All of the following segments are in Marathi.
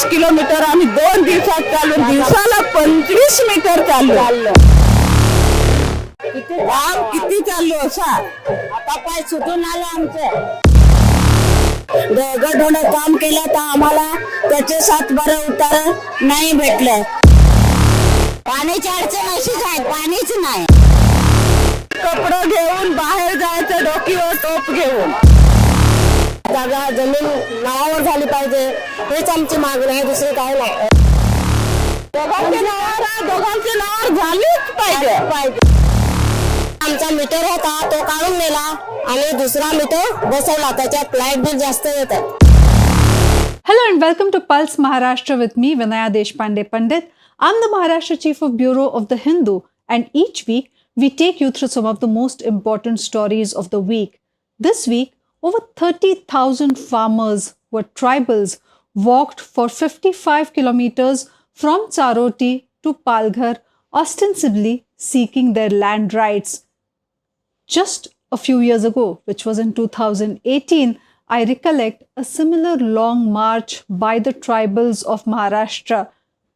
50 किलोमीटर आम्ही 2 दिवसात चालून दिवसाला 25 मीटर चाललो. किती चाललो असा आता पाय सुटून आलं आमचं. गडोड काम केलं तर आम्हाला त्याचे 7-12 उतार नाही भेटलं. पाण्याची अडचण अशीच आहे, पाणीच नाही. कपडे घेऊन बाहेर जायचं, डोकीवर टोप घेऊन. जागा जमीन नावावर झाली पाहिजे हेच आमची मागणी आहे, दुसरी काय नाही. दोघांच्या नावावर झालीच पाहिजे. आमचा मीटर होता तो काढून नेला आणि दुसरा मीटर बसवला, त्याच्यात लाईट बिल जास्त येतात. Hello and welcome to Pulse Maharashtra with me, Vinaya Deshpande Pandit. I'm the Maharashtra Chief of Bureau of The Hindu, and each week we take you through some of the most important stories of the week. This week, over 30,000 farmers who are tribals walked for 55 kilometers from Charoti to Palghar, ostensibly seeking their land rights. Just a few years ago, which was in 2018, I recollect a similar long march by the tribals of Maharashtra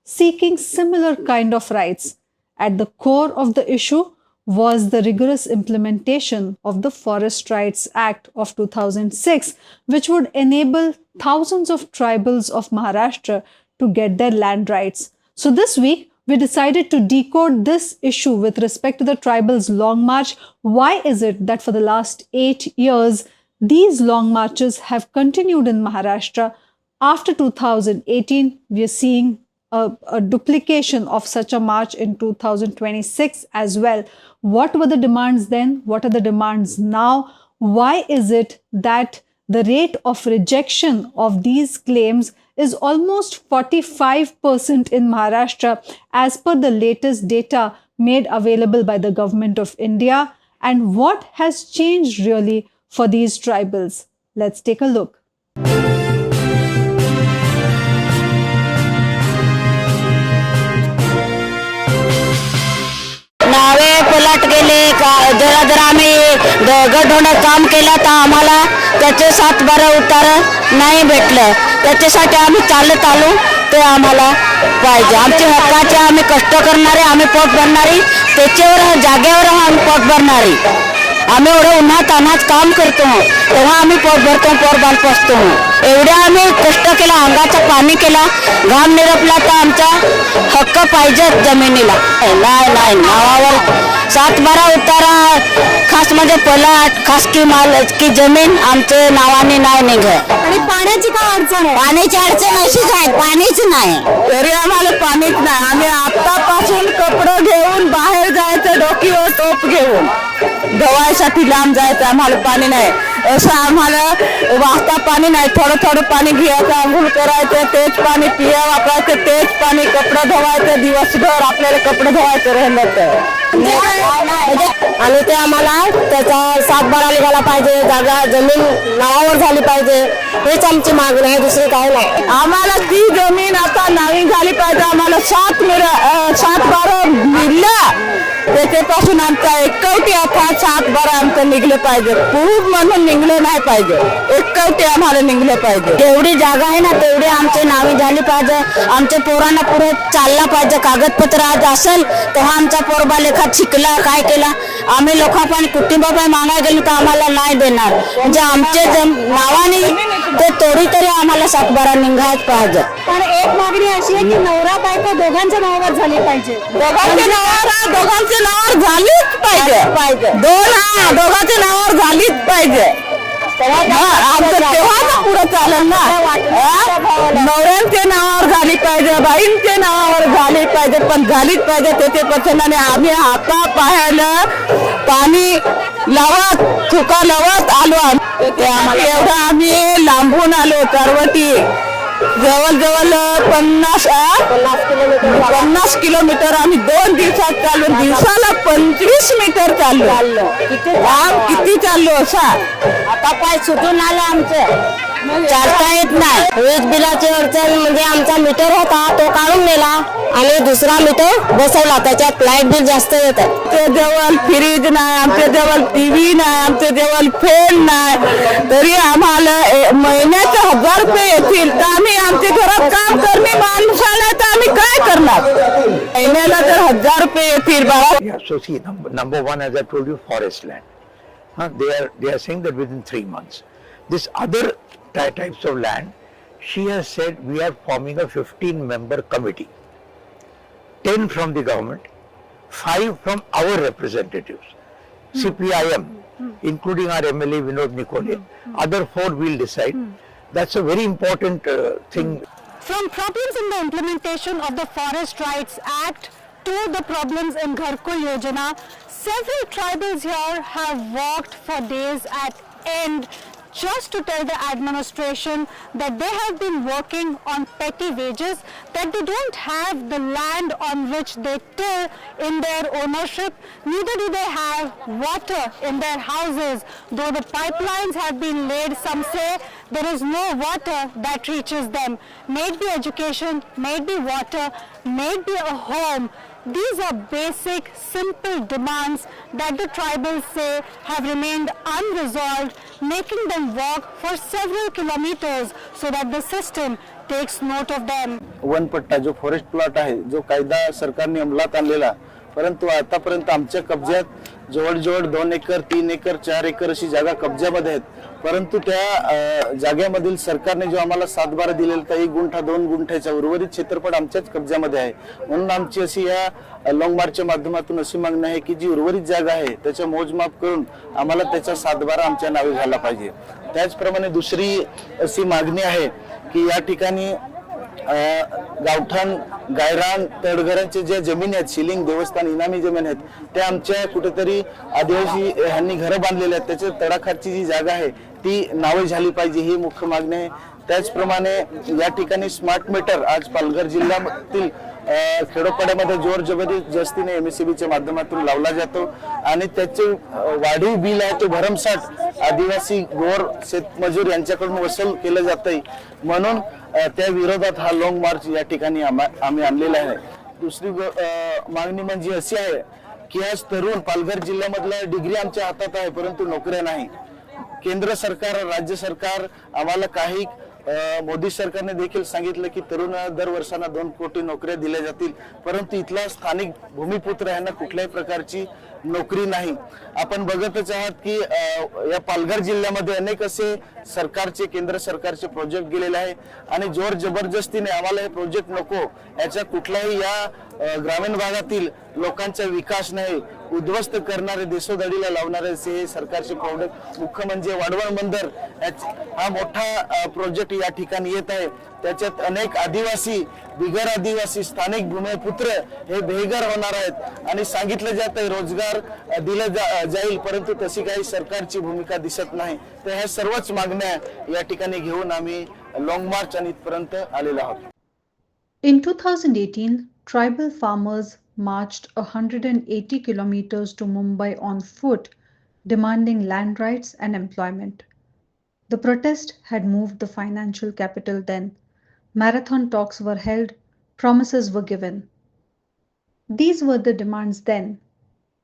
seeking similar kind of rights. At the core of the issue was the rigorous implementation of the Forest Rights Act of 2006, which would enable thousands of tribals of Maharashtra to get their land rights. So this week, we decided to decode this issue with respect to the tribals' long march. Why is it that for the last 8 years, these long marches have continued in Maharashtra? After 2018, we are seeing a duplication of such a march in 2026 as well. What were the demands then? What are the demands now? Why is it that the rate of rejection of these claims is almost 45% in Maharashtra as per the latest data made available by the government of India? And what has changed really for these tribals? Let's take a look. नावे पलट गेले. जरा आम्ही गडोड काम केलं तर आम्हाला त्याचे 7-12 उतार नाही भेटलं. त्याच्यासाठी आम्ही चालत आलो, ते आम्हाला पाहिजे. आमचे हक्काचे आम्ही कष्ट करणारे, आम्ही पोट भरणारी, त्याच्यावर जागेवर आम्ही पोट भरणारी. आम्ही एवढं उन्हात अनाज काम करतो तेव्हा आम्ही पोट भरतो, पोट बाल पोसतो. एवढे आम्ही कष्ट केला, अंगाचं पाणी केला, घाम निरपला तर आमचा हक्क पाहिजे जमिनीला. नाही नावावर 7-12 उतारा खास म्हणजे पलाट खास की माल की जमीन आमच्या नावाने नाही निघत. आणि पाण्याची काय अडचण आहे? पाण्याची अडचण अशीच आहे, पाणीच नाही. तरी आम्हाला पाणीच नाही. आम्ही आतापासून कपडे घेऊन बाहेर जायचं, डोकीवर टोप घेऊन. धवायसाठी लांब जायचं, आम्हाला पाणी नाही. असं आम्हाला वाहता पाणी नाही. थोडं पाणी घ्यायचं, आंघोळ करायचं, तेच पाणी पिया वापरायचं, तेच पाणी कपडे धुवायचं. दिवसभर आपल्याला कपडे धुवायचं राहिलं तर आणि ते आम्हाला त्याचा 7-12 निघाला पाहिजे, जागा जमीन नावावर झाली पाहिजे हेच आमची मागणी आहे, दुसरी काय नाही. आम्हाला ती जमीन आता नावी झाली पाहिजे. आम्हाला 7-12 मिळला त्याच्यापासून आमचा एकवटी आता 7-12 आमचं निघले पाहिजे. खूप म्हणून निघले नाही पाहिजे, एकवटी आम्हाला निघले पाहिजे. जेवढी जागा आहे ना तेवढी आमची नावी झाली पाहिजे. आमच्या पोरांना पुढे चालला पाहिजे. कागदपत्र आज असेल तेव्हा आमचा पोरबा लेखात शिकला, काय केला. आम्ही लोकांपासून कुटुंबापासून मागायला गेलो तर आम्हाला नाही देणार. म्हणजे आमचे नावाने ते तोडी तरी आम्हाला 7-12 निघायच पाहिजे. पण एक मागणी अशी आहे की नवरा बायको दोघांच्या नावावर झाली पाहिजे. दोघांच्या नावावर झालीच पाहिजे. दोघांच्या नावावर झालीच पाहिजे. आमचं तेव्हा पुढे चालेल ना. नवऱ्यांच्या नावावर झाली पाहिजे, बाईंच्या नावावर झाली पाहिजे, पण झालीच पाहिजे. त्याच्यापासून आम्ही हाता पाहायला पाणी लावत चुका लावत आलो. एवढं आम्ही लांबून आलो. चारवटी जवळ 50 किलोमीटर आम्ही 2 दिवसात चालून दिवसाला 25 मीटर चाललो. किती चाललो असा आता पाय सुटून आलं आमचं. चालता येत नाही. वीज बिलाची अडचण म्हणजे आमचा मीटर होता तो काढून नेला आणि दुसरा मीटर बसवला, त्याच्यात लाईट बिल जास्त येत. आमच्या जवळ फ्रीज नाही, आमच्या जवळ टीव्ही नाही, आमच्या जवळ फॅन नाही. तरी आम्हाला महिन्याचे 1000 रुपये येतील तर आम्ही आमच्या घरात काम करणार. करणार महिन्याला तर 1,000 रुपये येतील बाळा. Yeah, so see, number one, as I told you, forest land. They are saying that within 3 months. This other types of land, she has said we are forming a 15-member committee. 10 from the government, 5 from our representatives, CPIM, including our MLA Vinod Nikole. Other 4 will decide. That's a very important thing. From problems in the implementation of the Forest Rights Act to the problems in Gharkul Yojana, several tribals here have walked for days at end just to tell the administration that they have been working on petty wages, that they don't have the land on which they till in their ownership, neither do they have water in their houses. Though the pipelines have been laid, some say there is no water that reaches them. May it be education, may it be water, may it be a home. These are basic, simple demands that the tribals say have remained unresolved, making them walk for several kilometers so that the system takes note of them. वनपट्टा जो फॉरेस्ट प्लॉट आहे, जो कायदा सरकारने अंमलात आणलेला, परंतु आतापर्यंत आमच्या कब्जात जवळजवळ 2 एकर 3 एकर 4 एकर अशी जागा कब्जामध्ये आहेत. परंतु त्या जागेमधील सरकारने जो आम्हाला 7/12 दिलेला त्या 1 गुंठा 2 गुंठ्याचा उर्वरित क्षेत्रफळ आमच्याच कब्जामध्ये आहे. म्हणून आमची अशी या लॉंग मार्चच्या माध्यमातून अशी मागणी आहे की जी उर्वरित जागा आहे त्याचे मोजमाप करून आम्हाला त्याचा 7/12 आमच्या नावे झाला पाहिजे. त्याचप्रमाणे दुसरी अशी मागणी आहे की या ठिकाणी गावठाण गायरान तडघरांचे जे जमीन आहेत, शिलिंग देवस्थान इनामी जमीन आहेत, त्या आमच्या कुठेतरी आदिवासी ह्यांनी घरं बांधलेले आहेत, त्याच्या तडाखाची जी जागा आहे ती नावे झाली पाहिजे, ही मुख्य मागणी आहे. त्याचप्रमाणे या ठिकाणी स्मार्ट मीटर आज पालघर जिल्ह्यातील खेडोपाड्यामध्ये जोर जबरदस्तीने एमएससीबीच्या माध्यमातून लावला जातो आणि त्याचे वाढीव बिल आहे तो भरमसाठ आदिवासी गोर शेतमजूर यांच्याकडून वसूल केलं जातंय. म्हणून त्या विरोधात हा लॉंग मार्च या ठिकाणी आम्ही आणलेला आहे. दुसरी मागणी म्हणजे अशी आहे की आज तरुण पालघर जिल्ह्यामधल्या डिग्री आमच्या हातात आहे परंतु नोकऱ्या नाही. केंद्र सरकार राज्य सरकार आम्हाला काही मोदी सरकारने देखील सांगितलं की तरुणांना दर वर्षाला 2 कोटी नोकऱ्या दिल्या जातील, परंतु इथला स्थानिक भूमिपुत्र यांना कुठल्याही प्रकारची नोकरी नाही. आपण बघतच आहात की या पालघर जिल्ह्यामध्ये अनेक असे सरकारचे केंद्र सरकारचे प्रोजेक्ट गेलेले आहे आणि जोर जबरदस्तीने आम्हाला हे प्रोजेक्ट नको, याचा कुठलाही या ग्रामीण भागातील लोकांचा विकास नाही, उद्ध्वस्त करणारे देशोधडीला लावणारे हे सरकारचे प्रोजेक्ट. मुख्य म्हणजे वाढवण बंदर हा मोठा प्रोजेक्ट या ठिकाणी येत आहे. त्याच्यात अनेक आदिवासी बिगर आदिवासी स्थानिक भूमिपुत्र हे बेघर होणार आहेत आणि सांगितलं जात आहे रोजगार दिला जाईल, परंतु तशी काही सरकारची भूमिका दिसत नाही. तर ह्या सर्वच मागण्या या ठिकाणी घेऊन आम्ही लॉंग मार्च आणि इथपर्यंत आलेलो आहोत. In 2018, tribal farmers marched 180 kilometers to Mumbai on foot, demanding land rights and employment. The protest had moved the financial capital then. Marathon talks were held, promises were given. These were the demands then.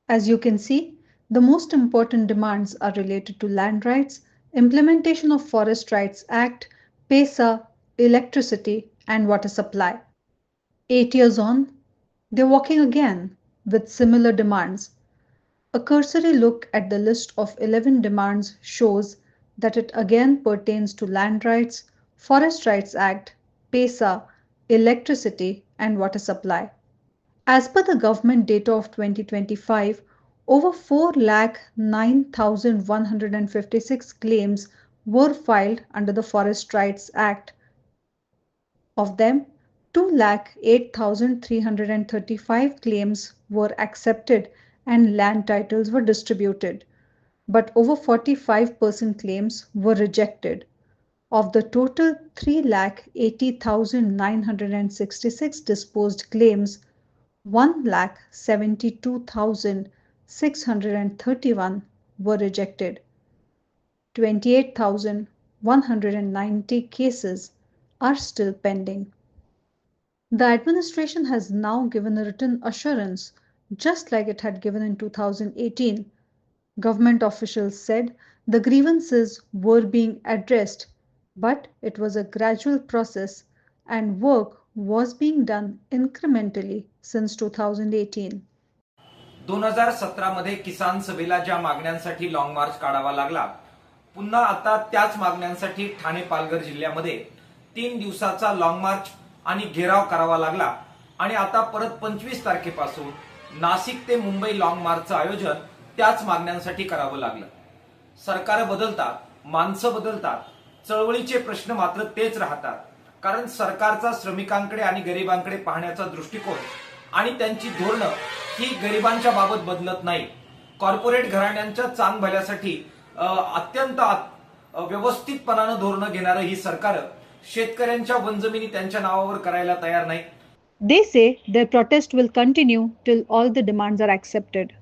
As you can see, the most important demands are related to land rights, implementation of Forest Rights Act, PESA, electricity, and water supply. 8 years on, they're walking again with similar demands. A cursory look at the list of 11 demands shows that it again pertains to land rights, Forest Rights Act, PESA, electricity, and water supply. As per the government data of 2025, over 4,09,156 claims were filed under the Forest Rights Act. Of them, 2,08,335 claims were accepted and land titles were distributed, but over 45% claims were rejected. Of the total 3,80,966 disposed claims, 1,72,631 were rejected. 28,190 cases are still pending. The administration has now given a written assurance, just like it had given in 2018. Government officials said the grievances were being addressed, but it was a gradual process and work was being done incrementally since 2018. 2017 मध्ये किसान सभेला ज्या मागण्यांसाठी लॉंग मार्च काढावा लागला, पुन्हा आता त्याच मागण्यांसाठी ठाणे पालघर जिल्ह्यामध्ये 3 दिवसाचा लॉंग मार्च आणि घेराव करावा लागला आणि आता परत 25 तारखेपासून नाशिक ते मुंबई लॉंग मार्चचं आयोजन त्याच मागण्यांसाठी करावं लागलं. सरकार बदलतात, माणसं बदलतात, चळवळीचे प्रश्न मात्र तेच राहतात. कारण सरकारचा श्रमिकांकडे आणि गरिबांकडे पाहण्याचा दृष्टिकोन आणि त्यांची धोरणं ही गरिबांच्या बाबत बदलत नाही. कॉर्पोरेट घराण्यांच्या चांग भल्यासाठी अत्यंत व्यवस्थितपणानं धोरणं घेणारं ही सरकार शेतकऱ्यांच्या वनजमिनी त्यांच्या नावावर करायला तयार नाही. They say their protest will continue till all the demands are accepted.